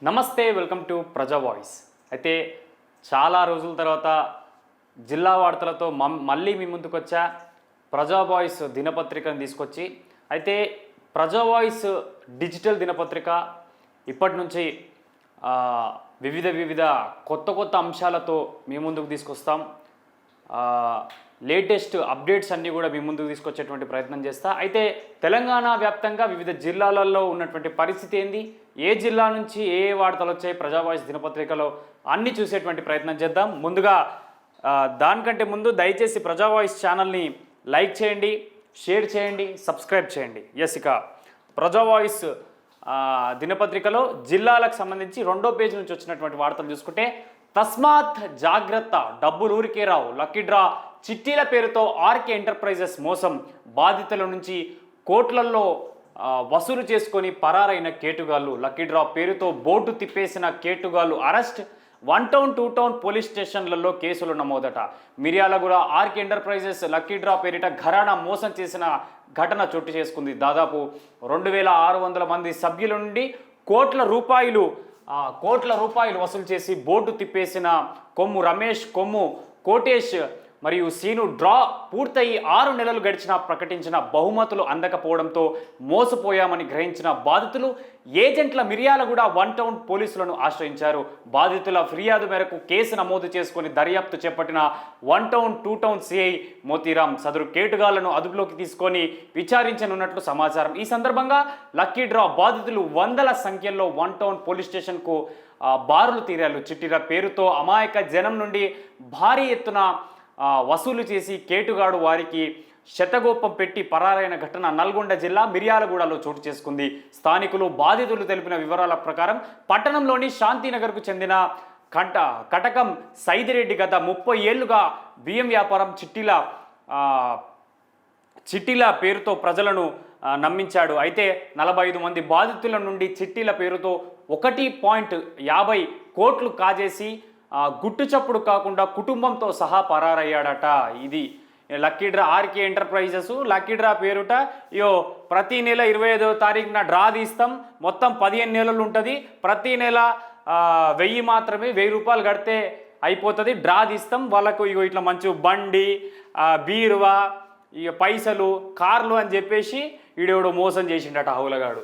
నమస్తే, welcome to ప్రజా voice. అయితే చాలా రోజుల తర్వాత జిల్లా వార్తలతో మళ్ళీ మీ ముందుకు వచ్చా. ప్రజా వాయిస్ దినపత్రికను తీసుకొచ్చి అయితే ప్రజా వాయిస్ డిజిటల్ దినపత్రిక ఇప్పటి నుంచి వివిధ కొత్త అంశాలతో మీ ముందుకు తీసుకొస్తాం. లేటెస్ట్ అప్డేట్స్ అన్నీ కూడా మీ ముందుకు తీసుకొచ్చేటువంటి ప్రయత్నం చేస్తా. అయితే తెలంగాణ వ్యాప్తంగా వివిధ జిల్లాలలో ఉన్నటువంటి పరిస్థితి ఏంది, ఏ జిల్లా నుంచి ఏ వార్తలు వచ్చాయి ప్రజా వాయిస్ దినపత్రికలో అన్నీ చూసేటువంటి ప్రయత్నం చేద్దాం. ముందుగా దానికంటే ముందు దయచేసి ప్రజా వాయిస్ ఛానల్ని లైక్ చేయండి, షేర్ చేయండి, సబ్స్క్రైబ్ చేయండి. ఇక ప్రజా వాయిస్ దినపత్రికలో జిల్లాలకు సంబంధించి 2వ పేజీ నుంచి వచ్చినటువంటి వార్తలు చూసుకుంటే, తస్మాత్ జాగ్రత్త, డబ్బులు ఊరికే రావు, లక్కీ డ్రా చిట్టీల పేరుతో ఆర్కే ఎంటర్ప్రైజెస్ మోసం, బాధితుల నుంచి కోట్లల్లో వసూలు చేసుకొని పరారైన కేటుగాళ్ళు, లక్కీ డ్రా పేరుతో బోర్డు తిప్పేసిన కేటుగాళ్ళు అరెస్ట్, 1 టౌన్ 2 టౌన్ పోలీస్ స్టేషన్లలో కేసులు నమోదట. Miryalaguda RK Enterprises lucky draw పేరిట ఘరానా మోసం చేసిన ఘటన చోటు చేసుకుంది. దాదాపు 2600 మంది సభ్యుల నుండి కోట్ల రూపాయలు వసూలు చేసి బోర్డు తిప్పేసిన కొమ్ము రమేష్, కొమ్ము కోటేష్ మరియు సీను డ్రా పూర్తయి 6 నెలలు గడిచినా ప్రకటించిన బహుమతులు అందకపోవడంతో మోసపోయామని గ్రహించిన బాధితులు ఏజెంట్ల మిర్యాలగూడ 1 టౌన్ పోలీసులను ఆశ్రయించారు. బాధితుల ఫిర్యాదు మేరకు కేసు నమోదు చేసుకుని దర్యాప్తు చేపట్టిన 1 టౌన్ 2 టౌన్ సిఐ మోతీరామ్ సదరు కేటుగాళ్లను అదుపులోకి తీసుకొని విచారించనున్నట్లు సమాచారం. ఈ సందర్భంగా లక్కీ డ్రా బాధితులు వందల సంఖ్యలో 1 టౌన్ పోలీస్ స్టేషన్కు బారులు తీరారు. చిట్టీల పేరుతో అమాయక జనం నుండి భారీ ఎత్తున వసూలు చేసి కేటుగాడు వారికి శతగోపం పెట్టి పరారైన ఘటన నల్గొండ జిల్లా మిర్యాలగూడలో చోటు చేసుకుంది. స్థానికులు బాధితులు తెలిపిన వివరాల ప్రకారం పట్టణంలోని శాంతినగర్కు చెందిన కటకం సైదిరెడ్డి గత 30 ఏళ్లుగా బియ్యం వ్యాపారం చిట్టీల పేరుతో ప్రజలను నమ్మించాడు. అయితే 45 మంది బాధితుల నుండి చిట్టీల పేరుతో 1.50 కోట్లు కాజేసి గుట్టు చప్పుడు కాకుండా కుటుంబంతో సహా పరారయ్యాడట. ఇది lucky draw RK Enterprises lucky draw పేరుట ప్రతి నెల 25వ తారీఖున డ్రా తీస్తాం. మొత్తం 15 నెలలు ఉంటుంది. ప్రతి నెల 1000 మాత్రమే, 1000 రూపాయలు కడితే అయిపోతుంది. డ్రా తీస్తాం. వాళ్ళకు ఇట్లా మంచి బండి, బీరువా, పైసలు, కార్లు అని చెప్పేసి వీడెవడో మోసం చేసిండట హౌలగాడు.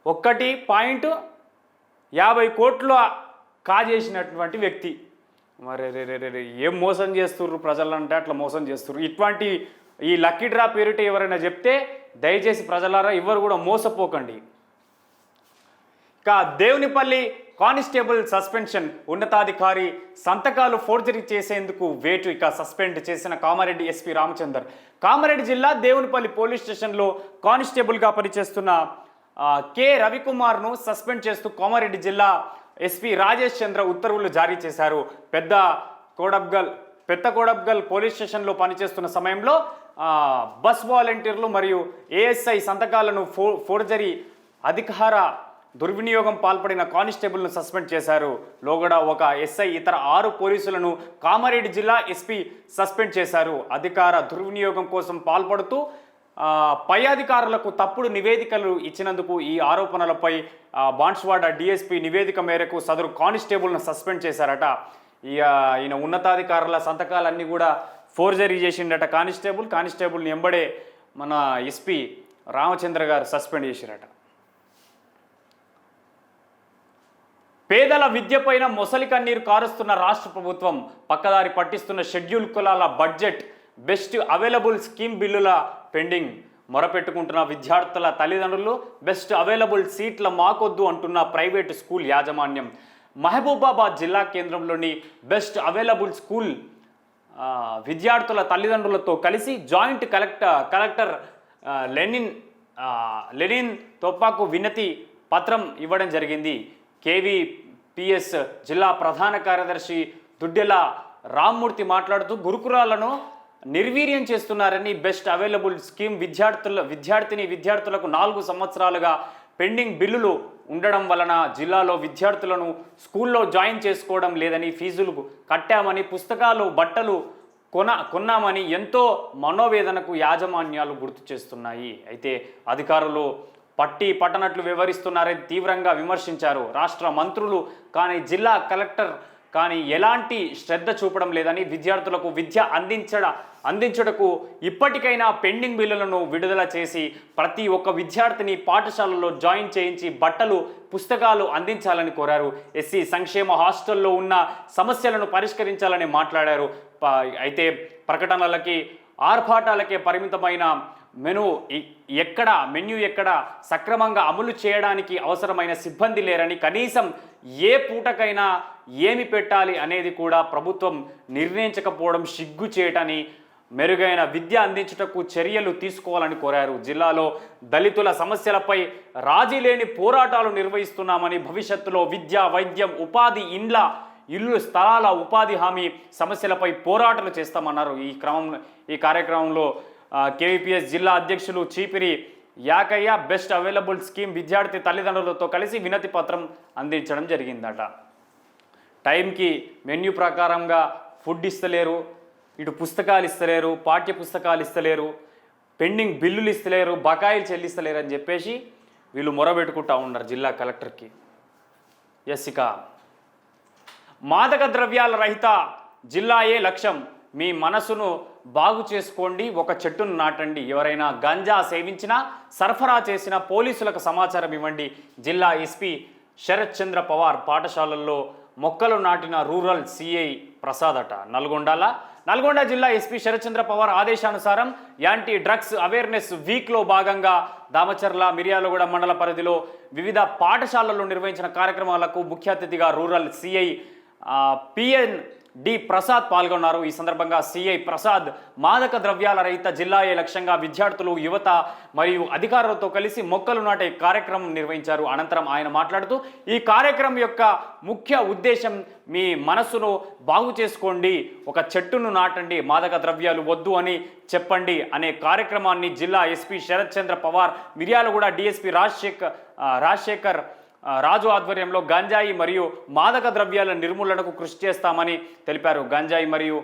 1.50 కోట్లు కాజేసినటువంటి వ్యక్తి. మరి ఏం మోసం చేస్తుర్రు ప్రజలంటే అట్లా మోసం చేస్తుర్రు. ఇటువంటి ఈ లక్కీ డ్రా పేరిట ఎవరైనా చెప్తే దయచేసి ప్రజలారా ఎవరు కూడా మోసపోకండి. ఇక దేవునిపల్లి కానిస్టేబుల్ సస్పెన్షన్, ఉన్నతాధికారి సంతకాలు ఫోర్జరీ చేసేందుకు వేటు ఇక సస్పెండ్ చేసిన కామారెడ్డి ఎస్పీ రామచందర్. కామారెడ్డి జిల్లా దేవునిపల్లి పోలీస్ స్టేషన్లో కానిస్టేబుల్గా పనిచేస్తున్న కె రవికుమార్ను సస్పెండ్ చేస్తూ కామారెడ్డి జిల్లా ఎస్పీ రాజేష్ చంద్ర ఉత్తర్వులు జారీ చేశారు. పెద్ద కోడబ్గల్ పోలీస్ స్టేషన్లో పనిచేస్తున్న సమయంలో బస్ వాలంటీర్లు మరియు ఏఎస్ఐ సంతకాలను ఫోర్జరీ అధికార దుర్వినియోగం పాల్పడిన కానిస్టేబుల్ను సస్పెండ్ చేశారు. లోగడ ఒక ఎస్ఐ ఇతర 6 పోలీసులను కామారెడ్డి జిల్లా ఎస్పీ సస్పెండ్ చేశారు. అధికార దుర్వినియోగం కోసం పాల్పడుతూ పై అధికారులకు తప్పుడు నివేదికలు ఇచ్చినందుకు ఈ ఆరోపణలపై బాన్స్వాడ డిఎస్పీ నివేదిక మేరకు సదరు కానిస్టేబుల్ను సస్పెండ్ చేశారట. ఈయన ఉన్నతాధికారుల సంతకాలన్నీ కూడా ఫోర్జరీ చేసిండట కానిస్టేబుల్ని ఎంబడే మన ఎస్పీ రామచంద్ర గారు సస్పెండ్ చేశారట. పేదల విద్యపైన మొసలి కన్నీరు కారుస్తున్న రాష్ట్ర ప్రభుత్వం పక్కదారి పట్టిస్తున్న షెడ్యూల్ కులాల బడ్జెట్, బెస్ట్ అవైలబుల్ స్కీమ్ బిల్లుల పెండింగ్. మొరపెట్టుకుంటున్న విద్యార్థుల తల్లిదండ్రులు, బెస్ట్ అవైలబుల్ సీట్ల మాకొద్దు అంటున్న ప్రైవేటు స్కూల్ యాజమాన్యం. మహబూబాబాద్ జిల్లా కేంద్రంలోని బెస్ట్ అవైలబుల్ స్కూల్ విద్యార్థుల తల్లిదండ్రులతో కలిసి జాయింట్ కలెక్టర్ లెనిన్ తోపాకు వినతి పత్రం ఇవ్వడం జరిగింది. కేవీపీఎస్ జిల్లా ప్రధాన కార్యదర్శి దుడ్డెల రామ్మూర్తి మాట్లాడుతూ గురుకులాలను నిర్వీర్యం చేస్తున్నారని, బెస్ట్ అవైలబుల్ స్కీమ్ విద్యార్థులకు 4 సంవత్సరాలుగా పెండింగ్ బిల్లులు ఉండడం వలన జిల్లాలో విద్యార్థులను స్కూల్లో జాయిన్ చేసుకోవడం లేదని, ఫీజులు కట్టామని, పుస్తకాలు బట్టలు కొన్నామని ఎంతో మనోవేదనకు యాజమాన్యాలు గుర్తు చేస్తున్నాయి. అయితే అధికారులు పట్టి పట్టనట్లు వివరిస్తున్నారని తీవ్రంగా విమర్శించారు. రాష్ట్ర మంత్రులు కానీ జిల్లా కలెక్టర్ కానీ ఎలాంటి శ్రద్ధ చూపడం లేదని, విద్యార్థులకు విద్య అందించుటకు ఇప్పటికైనా పెండింగ్ బిల్లులను విడుదల చేసి ప్రతి ఒక్క విద్యార్థిని పాఠశాలలో జాయిన్ చేయించి బట్టలు పుస్తకాలు అందించాలని కోరారు. ఎస్సీ సంక్షేమ హాస్టల్లో ఉన్న సమస్యలను పరిష్కరించాలని మాట్లాడారు. అయితే ప్రకటనలకి ఆర్భాటాలకే పరిమితమైన మెనూ ఎక్కడ సక్రమంగా అమలు చేయడానికి అవసరమైన సిబ్బంది లేరని, కనీసం ఏ పూటకైనా ఏమి పెట్టాలి అనేది కూడా ప్రభుత్వం నిర్ణయించకపోవడం సిగ్గు చేయటని, మెరుగైన విద్య అందించుటకు చర్యలు తీసుకోవాలని కోరారు. జిల్లాలో దళితుల సమస్యలపై రాజీ లేని పోరాటాలు నిర్వహిస్తున్నామని, భవిష్యత్తులో విద్య, వైద్యం, ఉపాధి, ఇల్లు స్థలాల ఉపాధి హామీ సమస్యలపై పోరాటాలు చేస్తామన్నారు. ఈ కార్యక్రమంలో కేవీపీఎస్ జిల్లా అధ్యక్షులు చీపిరి యాకయ్య బెస్ట్ అవైలబుల్ స్కీమ్ విద్యార్థి తల్లిదండ్రులతో కలిసి వినతి పత్రం అందించడం జరిగిందట. టైంకి మెన్యూ ప్రకారంగా ఫుడ్ ఇస్తలేరు, ఇటు పుస్తకాలు ఇస్తలేరు, పాఠ్య పుస్తకాలు ఇస్తలేరు, పెండింగ్ బిల్లులు ఇస్తలేరు, బకాయిలు చెల్లిస్తలేరు అని చెప్పేసి వీళ్ళు మొరబెట్టుకుంటా ఉన్నారు జిల్లా కలెక్టర్కి. ఇక మాదక ద్రవ్యాల రహిత జిల్లాయే లక్ష్యం, మీ మనసును బాగు చేసుకోండి, ఒక చెట్టును నాటండి, ఎవరైనా గంజా సేవించినా సరఫరా చేసిన పోలీసులకు సమాచారం ఇవ్వండి. జిల్లా ఎస్పీ శరత్ చంద్ర పవార్ పాఠశాలల్లో మొక్కలు నాటిన రూరల్ సిఐ ప్రసాద్ అట. నల్గొండ జిల్లా ఎస్పీ శరత్ చంద్ర పవార్ ఆదేశానుసారం యాంటీ డ్రగ్స్ అవేర్నెస్ వీక్లో భాగంగా దామచర్ల, మిర్యాలగూడ మండల పరిధిలో వివిధ పాఠశాలల్లో నిర్వహించిన కార్యక్రమాలకు ముఖ్య అతిథిగా rural CI PN D Prasad పాల్గొన్నారు. ఈ సందర్భంగా సిఐ ప్రసాద్ మాదక ద్రవ్యాల రహిత జిల్లాయే లక్ష్యంగా విద్యార్థులు, యువత మరియు అధికారులతో కలిసి మొక్కలు నాటే కార్యక్రమం నిర్వహించారు. అనంతరం ఆయన మాట్లాడుతూ ఈ కార్యక్రమం యొక్క ముఖ్య ఉద్దేశం మీ మనసును బాగు చేసుకోండి, ఒక చెట్టును నాటండి, మాదక ద్రవ్యాలు వద్దు అని చెప్పండి అనే కార్యక్రమాన్ని జిల్లా ఎస్పీ శరత్ చంద్ర పవార్, మిర్యాలగూడ డిఎస్పీ రాజశేఖర్ రాజు ఆధ్వర్యంలో గంజాయి మరియు మాదక ద్రవ్యాల నిర్మూలనకు కృషి చేస్తామని తెలిపారు. గంజాయి మరియు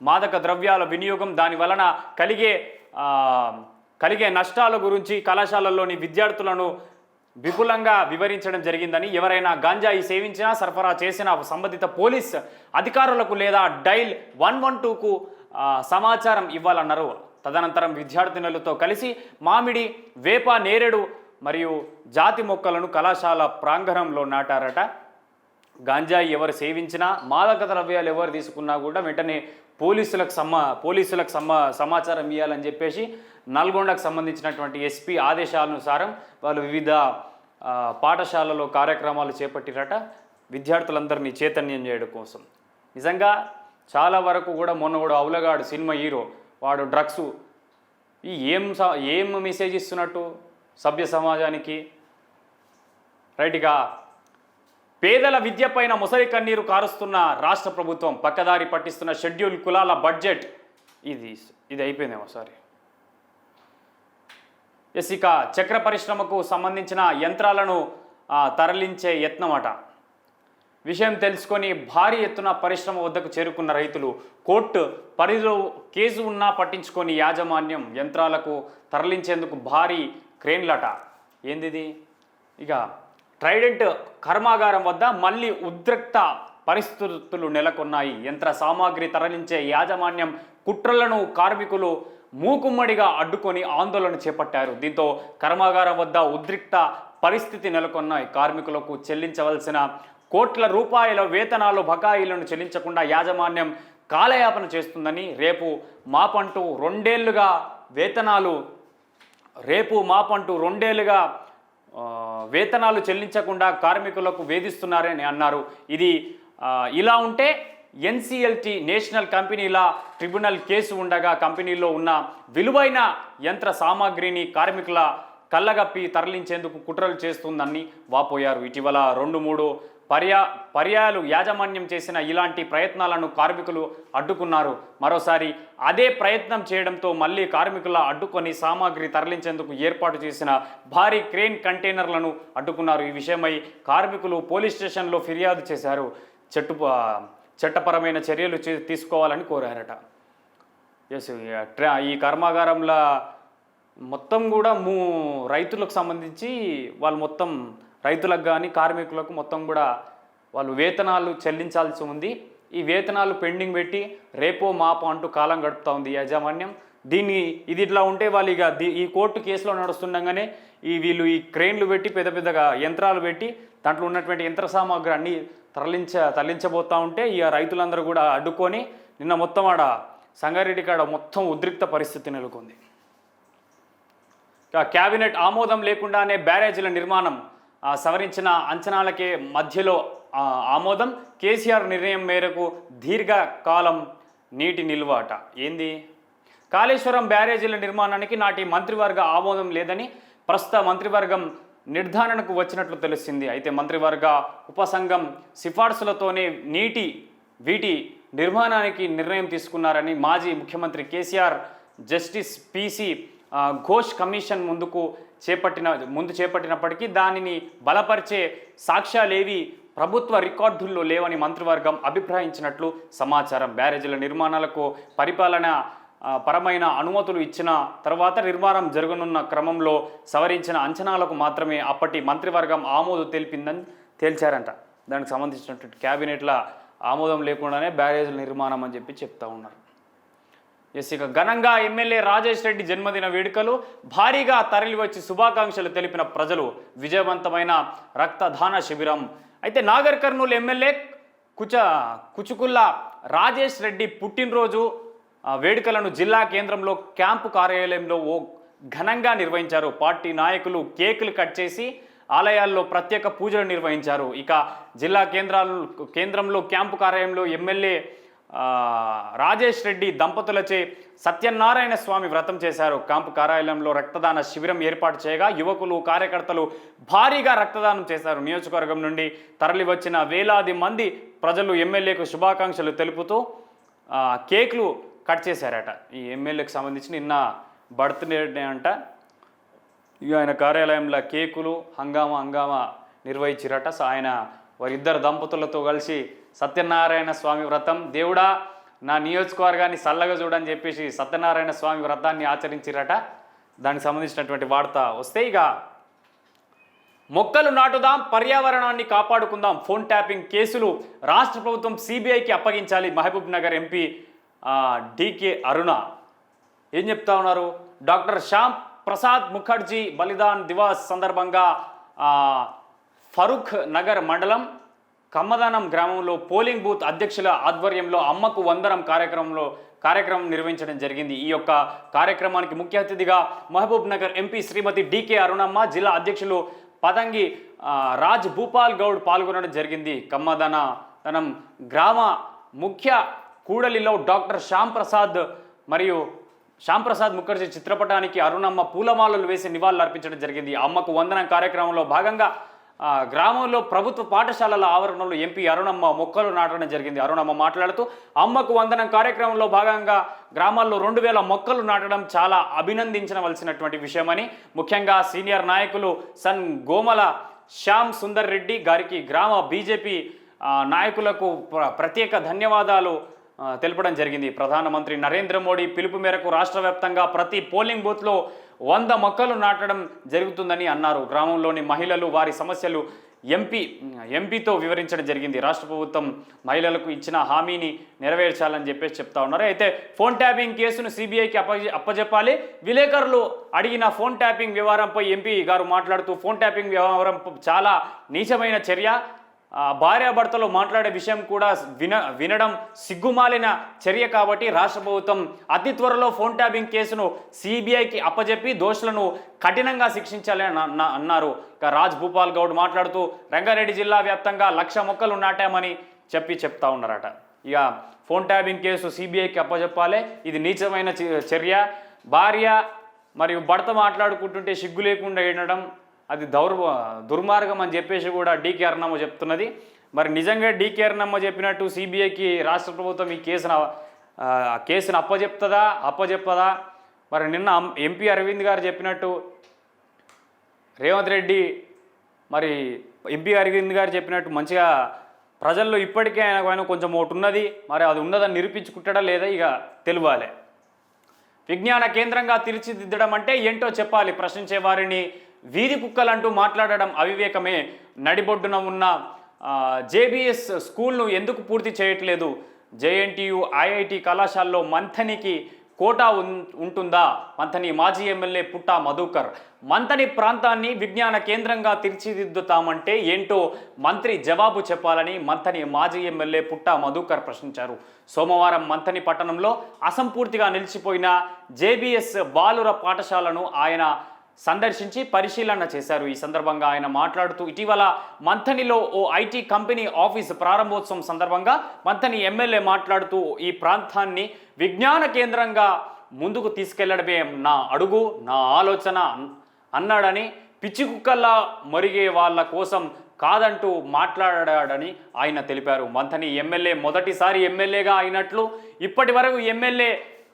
మాదక ద్రవ్యాల వినియోగం, దాని వలన కలిగే నష్టాల గురించి కళాశాలల్లోని విద్యార్థులను విపులంగా వివరించడం జరిగిందని, ఎవరైనా గంజాయి సేవించినా సరఫరా చేసిన సంబంధిత పోలీస్ అధికారులకు లేదా డైల్ 112కు సమాచారం ఇవ్వాలన్నారు. తదనంతరం విద్యార్థినులతో కలిసి మామిడి, వేప, నేరేడు మరియు జాతి మొక్కలను కళాశాల ప్రాంగణంలో నాటారట. గాంజాయి ఎవరు సేవించినా, మాదక ద్రవ్యాలు ఎవరు తీసుకున్నా కూడా వెంటనే పోలీసులకు సమాచారం ఇవ్వాలని చెప్పేసి నల్గొండకు సంబంధించినటువంటి ఎస్పీ ఆదేశానుసారం వాళ్ళు వివిధ పాఠశాలలో కార్యక్రమాలు చేపట్టిరట, విద్యార్థులందరినీ చైతన్యం చేయడం కోసం. నిజంగా చాలా వరకు కూడా మొన్న కూడా అవులగాడు సినిమా హీరో వాడు డ్రగ్స్ ఏం మెసేజ్ ఇస్తున్నట్టు సభ్య సమాజానికి, రైట్గా పేదల విద్యపైన ముసలి కన్నీరు కారుస్తున్న రాష్ట్ర ప్రభుత్వం, పక్కదారి పట్టిస్తున్న షెడ్యూల్ కులాల బడ్జెట్ ఇది అయిపోయిందేమో సారీ. ఇక చక్ర పరిశ్రమకు సంబంధించిన యంత్రాలను తరలించే యత్నమట. విషయం తెలుసుకొని భారీ ఎత్తున పరిశ్రమ వద్దకు చేరుకున్న రైతులు, కోర్టు పరిధిలో కేసు ఉన్నా పట్టించుకొని యాజమాన్యం యంత్రాలకు తరలించేందుకు భారీ క్రేన్లట. ఏందిది? ఇక ట్రైడెంట్ కర్మాగారం వద్ద మళ్ళీ ఉద్రిక్త పరిస్థితులు నెలకొన్నాయి. యంత్ర సామాగ్రి తరలించే యాజమాన్యం కుట్రలను కార్మికులు మూకుమ్మడిగా అడ్డుకొని ఆందోళన చేపట్టారు. దీంతో కర్మాగారం వద్ద ఉద్రిక్త పరిస్థితి నెలకొన్నాయి. కార్మికులకు చెల్లించవలసిన కోట్ల రూపాయల వేతనాలు, బకాయిలను చెల్లించకుండా యాజమాన్యం కాలయాపన చేస్తుందని, రేపు మాపంటూ రెండేళ్లుగా వేతనాలు చెల్లించకుండా కార్మికులకు వేధిస్తున్నారని అన్నారు. ఇది ఇలా ఉంటే ఎన్సిఎల్టీ నేషనల్ కంపెనీల ట్రిబ్యునల్ కేసు ఉండగా కంపెనీలో ఉన్న విలువైన యంత్ర సామాగ్రిని కార్మికుల కళ్ళగప్పి తరలించేందుకు కుట్రలు చేస్తుందని వాపోయారు. ఇటీవల 2-3 పర్యాయాలు యాజమాన్యం చేసిన ఇలాంటి ప్రయత్నాలను కార్మికులు అడ్డుకున్నారు. మరోసారి అదే ప్రయత్నం చేయడంతో మళ్ళీ కార్మికుల అడ్డుకొని సామాగ్రి తరలించేందుకు ఏర్పాటు చేసిన భారీ క్రేన్ కంటైనర్లను అడ్డుకున్నారు. ఈ విషయమై కార్మికులు పోలీస్ స్టేషన్లో ఫిర్యాదు చేశారు. చట్టపరమైన చర్యలు తీసుకోవాలని కోరారట. ఈ కర్మాగారంలో మొత్తం కూడా రైతులకు సంబంధించి వాళ్ళు మొత్తం రైతులకు కానీ కార్మికులకు మొత్తం కూడా వాళ్ళు వేతనాలు చెల్లించాల్సి ఉంది. ఈ వేతనాలు పెండింగ్ పెట్టి రేపో మాపో అంటూ కాలం గడుపుతూ ఉంది యాజమాన్యం. ఇది ఇట్లా ఉంటే వాళ్ళు ఇక ఈ కోర్టు కేసులో నడుస్తుండగానే వీళ్ళు ఈ క్రెయిన్లు పెట్టి పెద్ద పెద్దగా యంత్రాలు పెట్టి దాంట్లో ఉన్నటువంటి యంత్ర సామాగ్రి అన్నీ తరలించబోతూ ఉంటే ఇక రైతులందరూ కూడా అడ్డుకొని నిన్న మొత్తం ఆడ సంగారెడ్డి కాడ మొత్తం ఉద్రిక్త పరిస్థితి నెలకొంది. క్యాబినెట్ ఆమోదం లేకుండానే బ్యారేజీల నిర్మాణం సవరించిన అంచనాలకే మధ్యలో ఆమోదం. కేసీఆర్ నిర్ణయం మేరకు దీర్ఘకాలం నీటి నిల్వ అట. ఏంది? కాళేశ్వరం బ్యారేజీల నిర్మాణానికి నాటి మంత్రివర్గ ఆమోదం లేదని ప్రస్తుత మంత్రివర్గం నిర్ధారణకు వచ్చినట్లు తెలిసింది. అయితే మంత్రివర్గ ఉపసంఘం సిఫార్సులతోనే వీటి నిర్మాణానికి నిర్ణయం తీసుకున్నారని మాజీ ముఖ్యమంత్రి KCR justice PC Ghosh commission ముందు చేపట్టినప్పటికీ దానిని బలపరిచే సాక్ష్యాలేవి ప్రభుత్వ రికార్డుల్లో లేవని మంత్రివర్గం అభిప్రాయించినట్లు సమాచారం. బ్యారేజీల నిర్మాణాలకు పరిపాలన పరమైన అనుమతులు ఇచ్చిన తర్వాత నిర్మాణం జరగనున్న క్రమంలో సవరించిన అంచనాలకు మాత్రమే అప్పటి మంత్రివర్గం ఆమోదం తెలిపిందని తేల్చారంట. దానికి సంబంధించినటువంటి క్యాబినెట్ల ఆమోదం లేకుండానే బ్యారేజీల నిర్మాణం అని చెప్తా ఉన్నారు. ఇక ఘనంగా ఎమ్మెల్యే రాజేష్ రెడ్డి జన్మదిన వేడుకలు భారీగా తరలివచ్చి శుభాకాంక్షలు తెలిపిన ప్రజలు. విజయవంతమైన రక్తదాన శిబిరం. అయితే నాగర్ కర్నూలు ఎమ్మెల్యే కుచుకుల్ల రాజేష్ రెడ్డి పుట్టినరోజు వేడుకలను జిల్లా కేంద్రంలో క్యాంపు కార్యాలయంలో ఘనంగా నిర్వహించారు. పార్టీ నాయకులు కేకులు కట్ చేసి ఆలయాల్లో ప్రత్యేక పూజలు నిర్వహించారు. ఇక జిల్లా కేంద్రంలో క్యాంపు కార్యాలయంలో ఎమ్మెల్యే రాజేష్ రెడ్డి దంపతులచే సత్యనారాయణ స్వామి వ్రతం చేశారు. క్యాంపు కార్యాలయంలో రక్తదాన శిబిరం ఏర్పాటు చేయగా యువకులు కార్యకర్తలు భారీగా రక్తదానం చేశారు. నియోజకవర్గం నుండి తరలివచ్చిన వేలాది మంది ప్రజలు ఎమ్మెల్యేకు శుభాకాంక్షలు తెలుపుతూ కేకులు కట్ చేశారట. ఈ ఎమ్మెల్యేకి సంబంధించి నిన్న బర్త్డే అంట. ఇక ఆయన కార్యాలయంలో కేకులు హంగామా నిర్వహించారట. సో ఆయన వారిద్దరు దంపతులతో కలిసి సత్యనారాయణ స్వామి వ్రతం, దేవుడా నా నియోజకవర్గాన్ని చల్లగా చూడని చెప్పేసి సత్యనారాయణ స్వామి వ్రతాన్ని ఆచరించారట. దానికి సంబంధించినటువంటి వార్త వస్తే ఇక మొక్కలు నాటుదాం, పర్యావరణాన్ని కాపాడుకుందాం. ఫోన్ ట్యాపింగ్ కేసులు రాష్ట్ర ప్రభుత్వం సిబిఐకి అప్పగించాలి. మహబూబ్ నగర్ ఎంపీ డికే అరుణ ఏం చెప్తా ఉన్నారు? డాక్టర్ శ్యామ్ ప్రసాద్ ముఖర్జీ బలిదాన్ దివాస్ సందర్భంగా ఫరూక్ నగర్ మండలం కమ్మదానం గ్రామంలో పోలింగ్ బూత్ అధ్యక్షుల ఆధ్వర్యంలో అమ్మకు వందనం కార్యక్రమం నిర్వహించడం జరిగింది. ఈ యొక్క కార్యక్రమానికి ముఖ్య అతిథిగా మహబూబ్ నగర్ ఎంపీ శ్రీమతి డికే అరుణమ్మ, జిల్లా అధ్యక్షులు పతంగి రాజ్ భూపాల్ గౌడ్ పాల్గొనడం జరిగింది. కమ్మదానం గ్రామ ముఖ్య కూడలిలో డాక్టర్ శ్యామ్ ప్రసాద్ ముఖర్జీ చిత్రపటానికి అరుణమ్మ పూలమాలలు వేసి నివాళులు అర్పించడం జరిగింది. అమ్మకు వందనం కార్యక్రమంలో భాగంగా గ్రామంలో ప్రభుత్వ పాఠశాలల ఆవరణలో ఎంపీ అరుణమ్మ మొక్కలు నాటడం జరిగింది. అరుణమ్మ మాట్లాడుతూ అమ్మకు వందనం కార్యక్రమంలో భాగంగా గ్రామాల్లో 2000 మొక్కలు నాటడం చాలా అభినందించవలసినటువంటి విషయమని, ముఖ్యంగా సీనియర్ నాయకులు గోమల శ్యామ్ సుందర్ రెడ్డి గారికి, గ్రామ బీజేపీ నాయకులకు ప్రత్యేక ధన్యవాదాలు తెలపడం జరిగింది. ప్రధానమంత్రి నరేంద్ర మోడీ పిలుపు మేరకు రాష్ట్ర వ్యాప్తంగా ప్రతి పోలింగ్ బూత్లో 100 మొక్కలు నాటడం జరుగుతుందని అన్నారు. గ్రామంలోని మహిళలు వారి సమస్యలు ఎంపీతో వివరించడం జరిగింది. రాష్ట్ర ప్రభుత్వం మహిళలకు ఇచ్చిన హామీని నెరవేర్చాలని చెప్తా ఉన్నారు. అయితే ఫోన్ ట్యాపింగ్ కేసును సిబిఐకి అప్పజెప్పాలి. విలేకరులు అడిగిన ఫోన్ ట్యాపింగ్ వ్యవహారంపై ఎంపీ గారు మాట్లాడుతూ ఫోన్ ట్యాపింగ్ వ్యవహారం చాలా నీచమైన చర్య, భార్యాభర్తలు మాట్లాడే విషయం కూడా వినడం సిగ్గుమాలిన చర్య కాబట్టి రాష్ట్ర ప్రభుత్వం అతి త్వరలో ఫోన్ ట్యాపింగ్ కేసును సిబిఐకి అప్పజెప్పి దోషులను కఠినంగా శిక్షించాలని అన్నారు. ఇక రాజ్ భూపాల్ గౌడ్ మాట్లాడుతూ రంగారెడ్డి జిల్లా వ్యాప్తంగా 1,00,000 మొక్కలు నాటామని చెప్తా ఉన్నారట. ఇక ఫోన్ ట్యాపింగ్ కేసు సిబిఐకి అప్పజెప్పాలి. ఇది నీచమైన చర్య. భార్య మరియు భర్త మాట్లాడుకుంటుంటే సిగ్గు లేకుండా వినడం అది దుర్మార్గం అని చెప్పేసి కూడా డికే అరుణమ్మ చెప్తున్నది. మరి నిజంగా డికే అరుణమ్మ చెప్పినట్టు సిబిఐకి రాష్ట్ర ప్రభుత్వం ఈ కేసును అప్పజెప్పదా? మరి నిన్న ఎంపీ అరవింద్ గారు చెప్పినట్టు రేవంత్ రెడ్డి మరి ఎంపీ అరవింద్ గారు చెప్పినట్టు మంచిగా ప్రజల్లో ఇప్పటికే ఆయన కొంచెం ఒకటి ఉన్నది, మరి అది ఉన్నదని నిరూపించుకుంటాడా లేదా ఇక తెలియాలి. విజ్ఞాన కేంద్రంగా తీర్చిదిద్దడం అంటే ఏంటో చెప్పాలి. ప్రశ్నించే వారిని వీధి కుక్కలంటూ మాట్లాడడం అవివేకమే. నడిబొడ్డున ఉన్న జేబీఎస్ స్కూల్ను ఎందుకు పూర్తి చేయట్లేదు? జేఎన్టీయు ఐఐటి కళాశాలలో మంథనికి కోటా ఉంటుందా? మంథని మాజీ ఎమ్మెల్యే పుట్టా మధుకర్. మంథని ప్రాంతాన్ని విజ్ఞాన కేంద్రంగా తీర్చిదిద్దుతామంటే ఏంటో మంత్రి జవాబు చెప్పాలని మంథని మాజీ ఎమ్మెల్యే పుట్టా మధుకర్ ప్రశ్నించారు. సోమవారం మంథని పట్టణంలో అసంపూర్తిగా నిలిచిపోయిన జేబీఎస్ బాలుర పాఠశాలను ఆయన సందర్శించి పరిశీలన చేశారు. ఈ సందర్భంగా ఆయన మాట్లాడుతూ ఇటీవల మంథనిలో ఓ ఐటీ కంపెనీ ఆఫీస్ ప్రారంభోత్సవం సందర్భంగా మంథని ఎమ్మెల్యే మాట్లాడుతూ ఈ ప్రాంతాన్ని విజ్ఞాన కేంద్రంగా ముందుకు తీసుకెళ్లడమే నా అడుగు, నా ఆలోచన అన్నాడని, పిచ్చి కుక్కల్లా మరిగే వాళ్ళ కోసం కాదంటూ మాట్లాడాడని ఆయన తెలిపారు. మంథని ఎమ్మెల్యే మొదటిసారి ఎమ్మెల్యేగా అయినట్లు, ఇప్పటి వరకు ఎమ్మెల్యే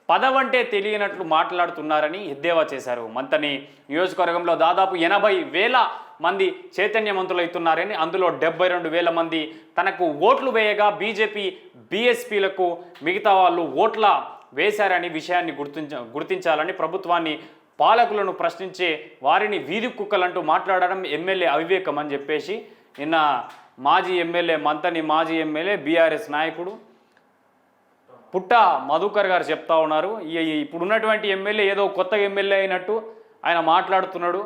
పదవంటే తెలియనట్లు మాట్లాడుతున్నారని ఎద్దేవా చేశారు. మంథని నియోజకవర్గంలో దాదాపు 80,000 మంది చైతన్యవంతులవుతున్నారని, అందులో 72,000 మంది తనకు ఓట్లు వేయగా బీజేపీ బీఎస్పీలకు మిగతా వాళ్ళు ఓట్ల వేశారని విషయాన్ని గుర్తించాలని, ప్రభుత్వాన్ని పాలకులను ప్రశ్నించే వారిని వీధి కుక్కలంటూ మాట్లాడడం ఎమ్మెల్యే అవివేకం అని చెప్పేసి నిన్న మాజీ ఎమ్మెల్యే మంథని మాజీ ఎమ్మెల్యే బీఆర్ఎస్ నాయకుడు పుట్టా మధుకర్ గారు చెప్తా ఉన్నారు. ఇప్పుడున్నటువంటి ఎమ్మెల్యే ఏదో కొత్త ఎమ్మెల్యే అయినట్టు ఆయన మాట్లాడుతున్నాడు.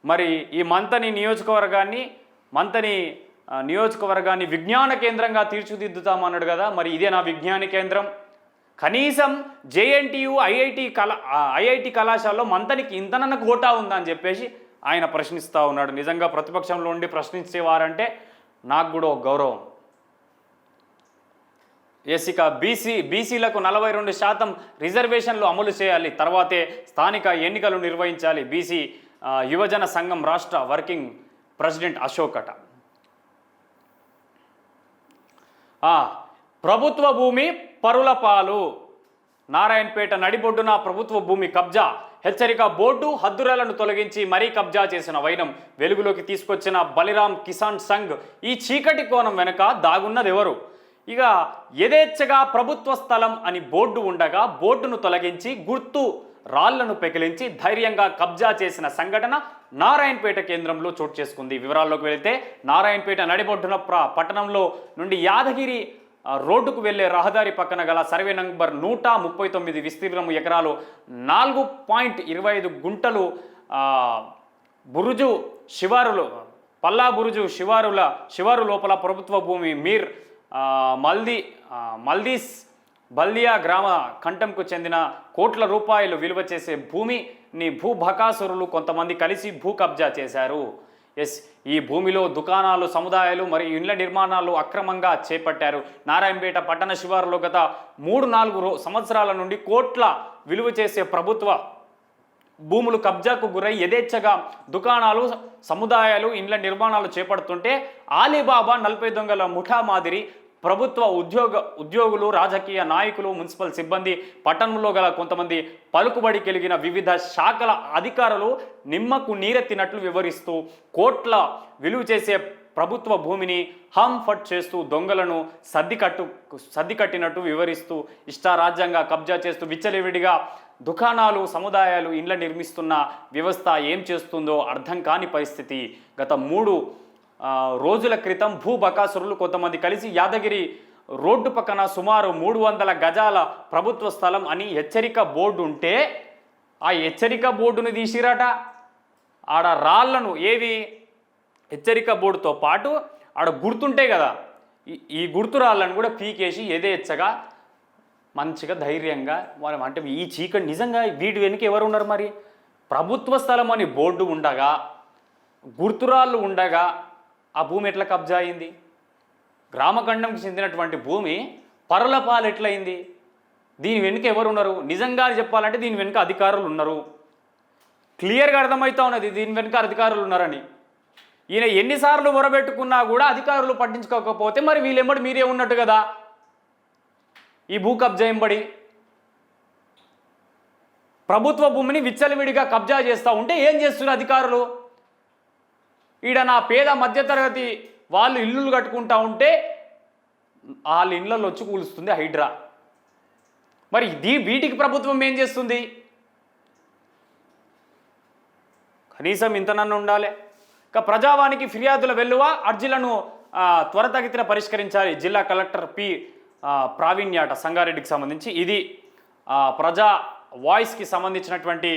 మరి ఈ మంథని నియోజకవర్గాన్ని విజ్ఞాన కేంద్రంగా తీర్చిదిద్దుతామన్నాడు కదా, మరి ఇదే నా విజ్ఞాన కేంద్రం? కనీసం జేఎన్టీయు ఐఐటి కళాశాలలో మంథనికి ఇంతనన్న కోటా ఉందా అని చెప్పేసి ఆయన ప్రశ్నిస్తూ ఉన్నాడు. నిజంగా ప్రతిపక్షంలో ఉండి ప్రశ్నించేవారంటే నాకు కూడా ఒక గౌరవం. ఇక బీసీలకు 42% రిజర్వేషన్లు అమలు చేయాలి, తర్వాతే స్థానిక ఎన్నికలు నిర్వహించాలి. బీసీ యువజన సంఘం రాష్ట్ర వర్కింగ్ ప్రెసిడెంట్ అశోక్ అట. ప్రభుత్వ భూమి పరుల పాలు. నారాయణపేట నడిబొడ్డున ప్రభుత్వ భూమి కబ్జా. హెచ్చరిక బోర్డు హద్దురాలను తొలగించి మరీ కబ్జా చేసిన వైనం వెలుగులోకి తీసుకొచ్చిన బలిరామ్ కిసాన్ సంఘ్. ఈ చీకటి కోణం వెనుక దాగున్నది ఎవరు? ఇక యథేచ్ఛగా ప్రభుత్వ స్థలం అని బోర్డు ఉండగా బోర్డును తొలగించి గుర్తు రాళ్లను పెకిలించి ధైర్యంగా కబ్జా చేసిన సంఘటన నారాయణపేట కేంద్రంలో చోటు చేసుకుంది. వివరాల్లోకి వెళితే నారాయణపేట నడిబొడ్డున పట్టణంలో నుండి యాదగిరి రోడ్డుకు వెళ్లే రహదారి పక్కన గల సర్వే నంబర్ 139 విస్తీర్ణం ఎకరాలు 4.25 గుంటలు బురుజు శివారులు పల్లా బురుజు శివారు లోపల ప్రభుత్వ భూమి మీర్ మల్దీస్ బల్దియా గ్రామ కంఠంకు చెందిన కోట్ల రూపాయలు విలువ చేసే భూమిని భూభకాసురులు కొంతమంది కలిసి భూ కబ్జా చేశారు. ఈ భూమిలో దుకాణాలు, సముదాయాలు మరియు ఇండ్ల నిర్మాణాలు అక్రమంగా చేపట్టారు. నారాయణపేట పట్టణ శివారులో గత 3-4 సంవత్సరాల నుండి కోట్ల విలువ చేసే ప్రభుత్వ భూములు కబ్జాకు గురై యథేచ్ఛగా దుకాణాలు, సముదాయాలు, ఇండ్ల నిర్మాణాలు చేపడుతుంటే ఆలీబాబా 40 దొంగల ముఠా మాదిరి ప్రభుత్వ ఉద్యోగులు, రాజకీయ నాయకులు, మున్సిపల్ సిబ్బంది, పట్టణంలో గల కొంతమంది పలుకుబడి కలిగిన వివిధ శాఖల అధికారులు నిమ్మకు నీరెత్తినట్లు వివరిస్తూ కోట్ల విలువ చేసే ప్రభుత్వ భూమిని ఫట్ చేస్తూ దొంగలను సర్దికట్టినట్టు వివరిస్తూ ఇష్టారాజ్యంగా కబ్జా చేస్తూ విచ్చలవిడిగా దుకాణాలు, సముదాయాలు, ఇండ్ల నిర్మిస్తున్న వ్యవస్థ ఏం చేస్తుందో అర్థం కాని పరిస్థితి. గత 3 రోజుల క్రితం భూ బకాసురులు కొంతమంది కలిసి యాదగిరి రోడ్డు పక్కన సుమారు 300 గజాల ప్రభుత్వ స్థలం అని హెచ్చరిక బోర్డు ఉంటే ఆ హెచ్చరిక బోర్డును తీసిరాట. ఆడ రాళ్లను హెచ్చరిక బోర్డుతో పాటు ఆడ గుర్తుంటాయి కదా, ఈ గుర్తు రాళ్ళను కూడా పీకేసి యథేచ్ఛగా మంచిగా ధైర్యంగా మనం అంటే ఈ చీకటి నిజంగా వీటి వెనుక ఎవరు ఉన్నారు? మరి ప్రభుత్వ స్థలం అని బోర్డు ఉండగా, గుర్తురాళ్ళు ఉండగా ఆ భూమి ఎట్లా కబ్జా అయింది? గ్రామఖండంకి చెందినటువంటి భూమి పరుల పాలు ఎట్లయింది? దీని వెనుక ఎవరు ఉన్నారు? నిజంగా చెప్పాలంటే దీని వెనుక అధికారులు ఉన్నారు. క్లియర్గా అర్థమవుతా ఉన్నది దీని వెనుక అధికారులు ఉన్నారని. ఈయన ఎన్నిసార్లు మొరబెట్టుకున్నా కూడా అధికారులు పట్టించుకోకపోతే మరి వీళ్ళెంబడి మీరే ఉన్నట్టు కదా ఈ భూ కబ్జా ఎంబడి. ప్రభుత్వ భూమిని విచ్చలవిడిగా కబ్జా చేస్తూ ఉంటే ఏం చేస్తున్నారు అధికారులు? ఈడ నా పేద మధ్యతరగతి వాళ్ళు ఇల్లులు కట్టుకుంటా ఉంటే వాళ్ళ ఇళ్ళల్లో వచ్చి కూలుస్తుంది హైడ్రా. మరి వీటికి ప్రభుత్వం ఏం చేస్తుంది? కనీసం ఇంతనన్ను ఉండాలి. ఇక ప్రజావానికి ఫిర్యాదుల వెల్లువ, అర్జీలను త్వరితగతిన పరిష్కరించాలి జిల్లా కలెక్టర్ ప్రావీణ్యాట సంగారెడ్డికి సంబంధించి. ఇది ప్రజా వాయిస్కి సంబంధించినటువంటి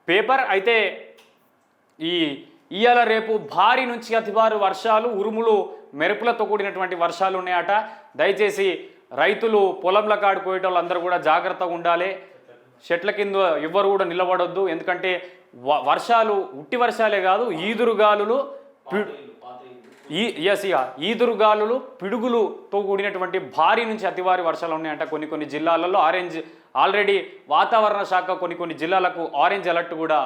పేపర్. అయితే ఇవాళ రేపు భారీ నుంచి అతి భారీ వర్షాలు, ఉరుములు మెరుపులతో కూడినటువంటి వర్షాలు ఉన్నాయట. దయచేసి రైతులు పొలంల కాడు పోయేటోళ్ళు అందరూ కూడా జాగ్రత్తగా ఉండాలి. చెట్ల కింద ఎవ్వరు కూడా నిలబడొద్దు. ఎందుకంటే వర్షాలు ఉట్టి వర్షాలే కాదు, ఈదురుగాలులు ఈదురుగాలులు పిడుగులుతో కూడినటువంటి భారీ నుంచి అతి భారీ వర్షాలు ఉన్నాయంట. కొన్ని జిల్లాలలో ఆరెంజ్ ఆల్రెడీ వాతావరణ శాఖ కొన్ని జిల్లాలకు ఆరెంజ్ అలర్ట్ కూడా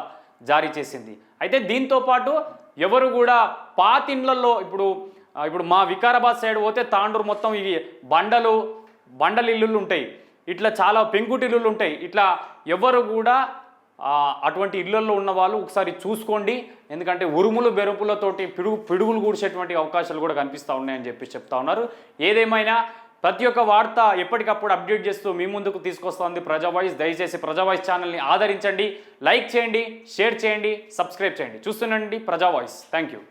జారీ చేసింది. అయితే దీంతో పాటు ఎవరు కూడా పాతిండ్లలో ఇప్పుడు మా వికారాబాద్ సైడ్ పోతే తాండూరు మొత్తం ఇవి బండల ఇల్లులు ఉంటాయి, ఇట్లా చాలా పెంకుటిల్లులు ఉంటాయి. ఇట్లా ఎవరు కూడా అటువంటి ఇళ్లలో ఉన్న వాళ్ళు ఒకసారి చూసుకోండి. ఎందుకంటే ఉరుములు బెరుపులతోటి పిడుగులు కూర్చేటువంటి అవకాశాలు కూడా కనిపిస్తూ ఉన్నాయని చెప్తా ఉన్నారు. ఏదేమైనా ప్రతి ఒక్క వార్త ఎప్పటికప్పుడు అప్డేట్ చేస్తూ మీ ముందుకు తీసుకొస్తోంది ప్రజా వాయిస్. దయచేసి ప్రజా వాయిస్ ఛానల్ని ఆదరించండి, లైక్ చేయండి, షేర్ చేయండి, సబ్స్క్రైబ్ చేయండి. చూస్తుండండి ప్రజా వాయిస్. Thank you.